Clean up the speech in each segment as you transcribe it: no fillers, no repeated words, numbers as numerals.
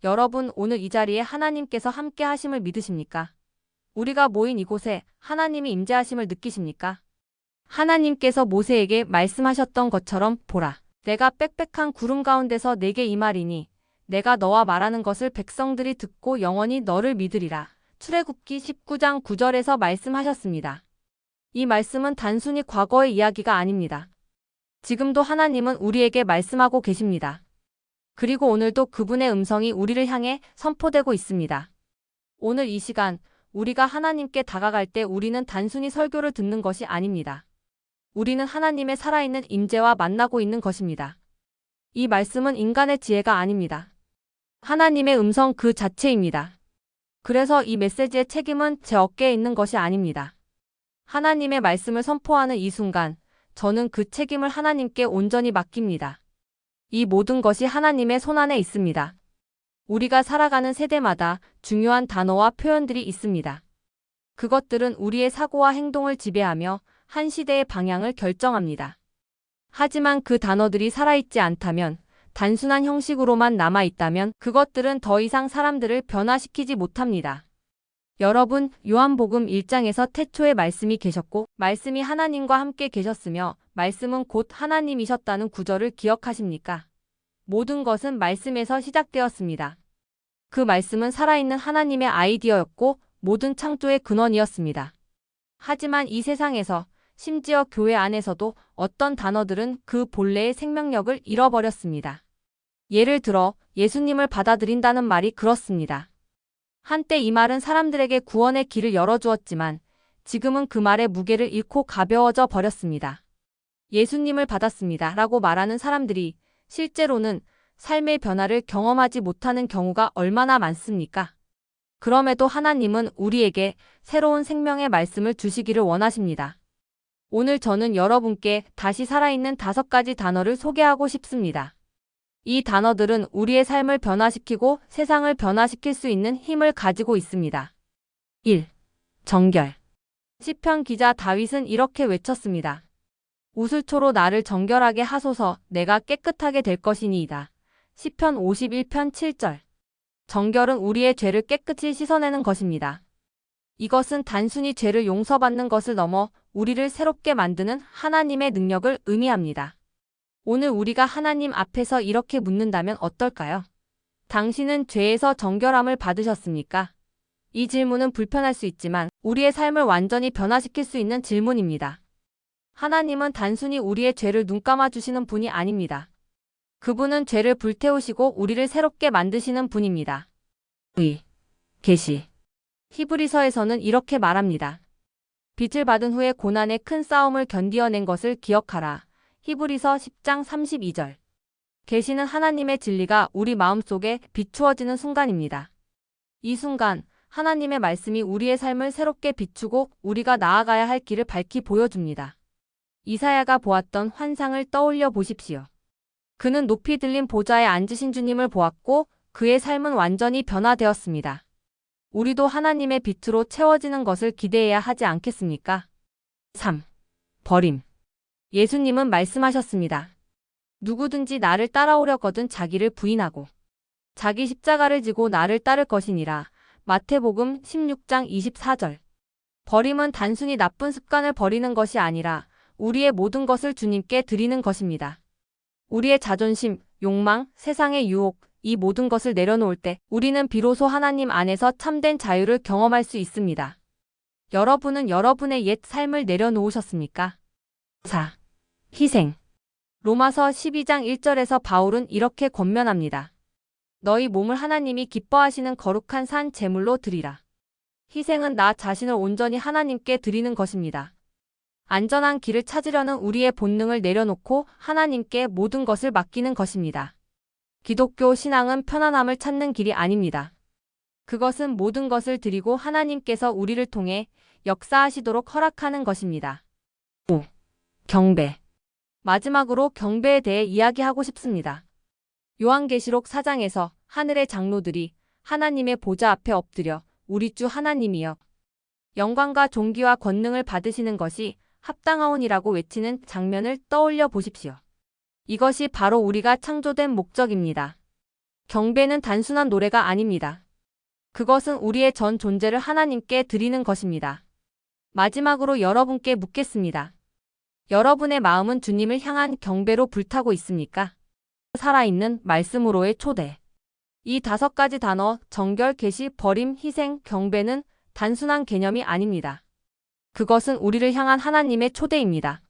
여러분, 오늘 이 자리에 하나님께서 함께 하심을 믿으십니까? 우리가 모인 이곳에 하나님이 임재하심을 느끼십니까? 하나님께서 모세에게 말씀하셨던 것처럼 보라, 내가 빽빽한 구름 가운데서 내게 임하리니 내가 너와 말하는 것을 백성들이 듣고 영원히 너를 믿으리라. 출애굽기 19장 9절에서 말씀하셨습니다. 이 말씀은 단순히 과거의 이야기가 아닙니다. 지금도 하나님은 우리에게 말씀하고 계십니다. 그리고 오늘도 그분의 음성이 우리를 향해 선포되고 있습니다. 오늘 이 시간 우리가 하나님께 다가갈 때 우리는 단순히 설교를 듣는 것이 아닙니다. 우리는 하나님의 살아있는 임재와 만나고 있는 것입니다. 이 말씀은 인간의 지혜가 아닙니다. 하나님의 음성 그 자체입니다. 그래서 이 메시지의 책임은 제 어깨에 있는 것이 아닙니다. 하나님의 말씀을 선포하는 이 순간, 저는 그 책임을 하나님께 온전히 맡깁니다. 이 모든 것이 하나님의 손안에 있습니다. 우리가 살아가는 세대마다 중요한 단어와 표현들이 있습니다. 그것들은 우리의 사고와 행동을 지배하며 한 시대의 방향을 결정합니다. 하지만 그 단어들이 살아있지 않다면, 단순한 형식으로만 남아있다면 그것들은 더 이상 사람들을 변화시키지 못합니다. 여러분, 요한복음 1장에서 태초에 말씀이 계셨고 말씀이 하나님과 함께 계셨으며 말씀은 곧 하나님이셨다는 구절을 기억하십니까? 모든 것은 말씀에서 시작되었습니다. 그 말씀은 살아있는 하나님의 아이디어였고 모든 창조의 근원이었습니다. 하지만 이 세상에서, 심지어 교회 안에서도 어떤 단어들은 그 본래의 생명력을 잃어버렸습니다. 예를 들어 예수님을 받아들인다는 말이 그렇습니다. 한때 이 말은 사람들에게 구원의 길을 열어주었지만 지금은 그 말의 무게를 잃고 가벼워져 버렸습니다. 예수님을 받았습니다 라고 말하는 사람들이 실제로는 삶의 변화를 경험하지 못하는 경우가 얼마나 많습니까? 그럼에도 하나님은 우리에게 새로운 생명의 말씀을 주시기를 원하십니다. 오늘 저는 여러분께 다시 살아있는 5가지 단어를 소개하고 싶습니다. 이 단어들은 우리의 삶을 변화시키고 세상을 변화시킬 수 있는 힘을 가지고 있습니다. 1. 정결. 시편 기자 다윗은 이렇게 외쳤습니다. 우슬초로 나를 정결하게 하소서, 내가 깨끗하게 될 것이니이다. 시편 51편 7절. 정결은 우리의 죄를 깨끗이 씻어내는 것입니다. 이것은 단순히 죄를 용서받는 것을 넘어 우리를 새롭게 만드는 하나님의 능력을 의미합니다. 오늘 우리가 하나님 앞에서 이렇게 묻는다면 어떨까요? 당신은 죄에서 정결함을 받으셨습니까? 이 질문은 불편할 수 있지만 우리의 삶을 완전히 변화시킬 수 있는 질문입니다. 하나님은 단순히 우리의 죄를 눈감아 주시는 분이 아닙니다. 그분은 죄를 불태우시고 우리를 새롭게 만드시는 분입니다. 계시. 히브리서에서는 이렇게 말합니다. 빚을 받은 후에 고난의 큰 싸움을 견디어낸 것을 기억하라. 히브리서 10장 32절. 계시는 하나님의 진리가 우리 마음속에 비추어지는 순간입니다. 이 순간, 하나님의 말씀이 우리의 삶을 새롭게 비추고 우리가 나아가야 할 길을 밝히 보여줍니다. 이사야가 보았던 환상을 떠올려 보십시오. 그는 높이 들린 보좌에 앉으신 주님을 보았고 그의 삶은 완전히 변화되었습니다. 우리도 하나님의 빛으로 채워지는 것을 기대해야 하지 않겠습니까? 3. 버림. 예수님은 말씀하셨습니다. 누구든지 나를 따라오려거든 자기를 부인하고 자기 십자가를 지고 나를 따를 것이니라. 마태복음 16장 24절. 버림은 단순히 나쁜 습관을 버리는 것이 아니라 우리의 모든 것을 주님께 드리는 것입니다. 우리의 자존심, 욕망, 세상의 유혹, 이 모든 것을 내려놓을 때 우리는 비로소 하나님 안에서 참된 자유를 경험할 수 있습니다. 여러분은 여러분의 옛 삶을 내려놓으셨습니까? 4. 희생. 로마서 12장 1절에서 바울은 이렇게 권면합니다. 너희 몸을 하나님이 기뻐하시는 거룩한 산 제물로 드리라. 희생은 나 자신을 온전히 하나님께 드리는 것입니다. 안전한 길을 찾으려는 우리의 본능을 내려놓고 하나님께 모든 것을 맡기는 것입니다. 기독교 신앙은 편안함을 찾는 길이 아닙니다. 그것은 모든 것을 드리고 하나님께서 우리를 통해 역사하시도록 허락하는 것입니다. 5. 경배. 마지막으로 경배에 대해 이야기하고 싶습니다. 요한계시록 4장에서 하늘의 장로들이 하나님의 보좌 앞에 엎드려 우리 주 하나님이여 영광과 존귀와 권능을 받으시는 것이 합당하오니라고 외치는 장면을 떠올려 보십시오. 이것이 바로 우리가 창조된 목적입니다. 경배는 단순한 노래가 아닙니다. 그것은 우리의 전 존재를 하나님께 드리는 것입니다. 마지막으로 여러분께 묻겠습니다. 여러분의 마음은 주님을 향한 경배로 불타고 있습니까? 살아있는 말씀으로의 초대. 이 5가지 단어, 정결, 계시, 버림, 희생, 경배는 단순한 개념이 아닙니다. 그것은 우리를 향한 하나님의 초대입니다.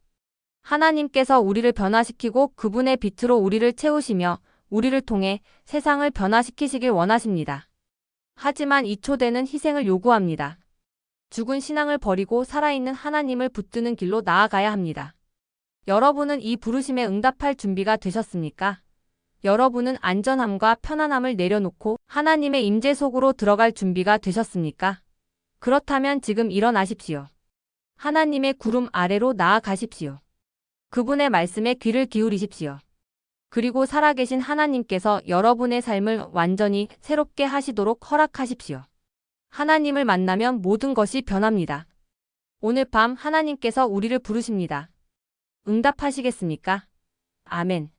하나님께서 우리를 변화시키고 그분의 빛으로 우리를 채우시며 우리를 통해 세상을 변화시키시길 원하십니다. 하지만 이 초대는 희생을 요구합니다. 죽은 신앙을 버리고 살아있는 하나님을 붙드는 길로 나아가야 합니다. 여러분은 이 부르심에 응답할 준비가 되셨습니까? 여러분은 안전함과 편안함을 내려놓고 하나님의 임재 속으로 들어갈 준비가 되셨습니까? 그렇다면 지금 일어나십시오. 하나님의 구름 아래로 나아가십시오. 그분의 말씀에 귀를 기울이십시오. 그리고 살아계신 하나님께서 여러분의 삶을 완전히 새롭게 하시도록 허락하십시오. 하나님을 만나면 모든 것이 변합니다. 오늘 밤 하나님께서 우리를 부르십니다. 응답하시겠습니까? 아멘.